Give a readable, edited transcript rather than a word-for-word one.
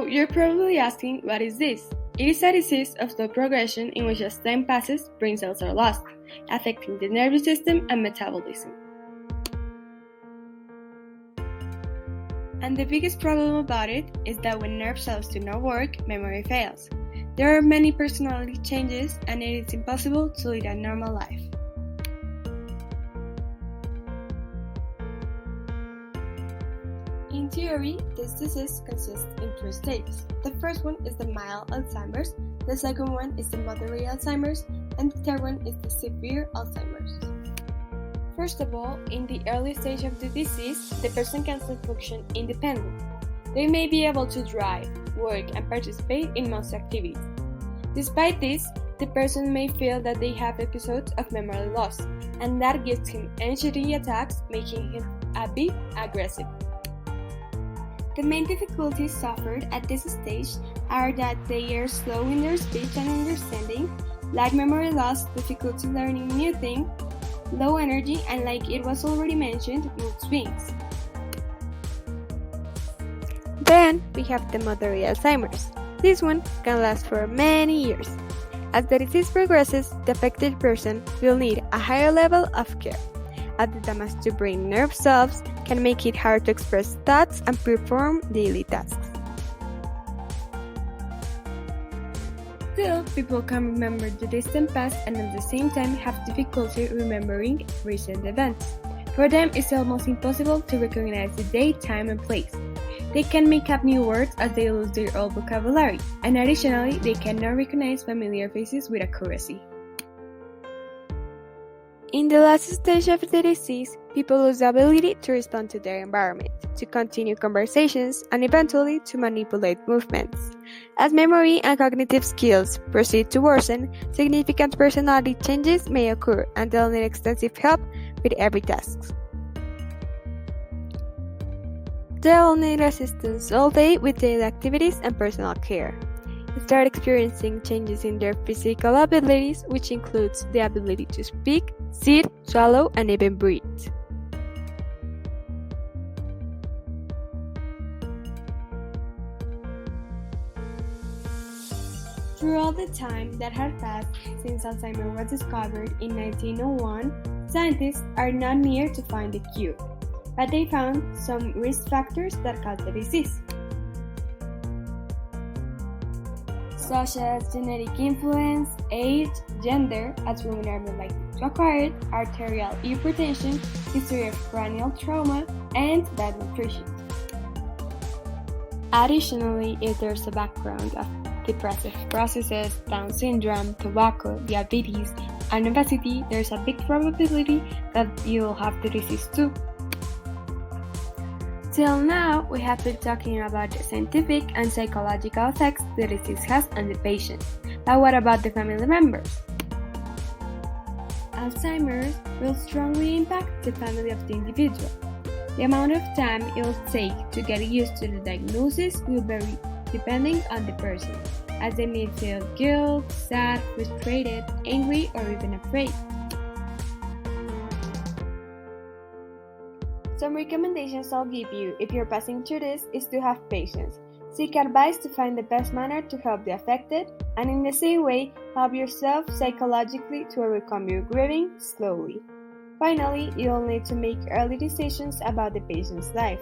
Now, you're probably asking, what is this? It is a disease of slow progression in which as time passes, brain cells are lost, affecting the nervous system and metabolism. And the biggest problem about it is that when nerve cells do not work, memory fails. There are many personality changes and it is impossible to lead a normal life. In theory, this disease consists in 3 stages. The first one is the mild Alzheimer's, the second one is the moderate Alzheimer's, and the third one is the severe Alzheimer's. First of all, in the early stage of the disease, the person can still function independently. They may be able to drive, work, and participate in most activities. Despite this, the person may feel that they have episodes of memory loss, and that gives him anxiety attacks, making him a bit aggressive. The main difficulties suffered at this stage are that they are slow in their speech and understanding, lack memory loss, difficulty learning new things, low energy, and like it was already mentioned, mood swings. Then we have the moderate Alzheimer's. This one can last for many years. As the disease progresses, the affected person will need a higher level of care, as the damage to brain nerve cells can make it hard to express thoughts and perform daily tasks. Still, people can remember the distant past and at the same time have difficulty remembering recent events. For them, it's almost impossible to recognize the date, time, and place. They can make up new words as they lose their old vocabulary, and additionally, they cannot recognize familiar faces with accuracy. In the last stage of the disease, people lose the ability to respond to their environment, to continue conversations, and eventually to manipulate movements. As memory and cognitive skills proceed to worsen, significant personality changes may occur and they'll need extensive help with every task. They'll need assistance all day with daily activities and personal care. They start experiencing changes in their physical abilities, which includes the ability to speak, sit, swallow, and even breathe. Throughout the time that had passed since Alzheimer was discovered in 1901, scientists are not near to find a cure, but they found some risk factors that cause the disease, such as genetic influence, age, gender, as women are more likely to acquire it, arterial hypertension, history of cranial trauma, and bad nutrition. Additionally, if there's a background of depressive processes, Down syndrome, tobacco, diabetes, and obesity, there's a big probability that you'll have the disease too. Till now, we have been talking about the scientific and psychological effects the disease has on the patient. But what about the family members? Alzheimer's will strongly impact the family of the individual. The amount of time it will take to get used to the diagnosis will vary depending on the person, as they may feel guilt, sad, frustrated, angry, or even afraid. Some recommendations I'll give you if you're passing through this is to have patience. Seek advice to find the best manner to help the affected, and in the same way, help yourself psychologically to overcome your grieving slowly. Finally, you'll need to make early decisions about the patient's life.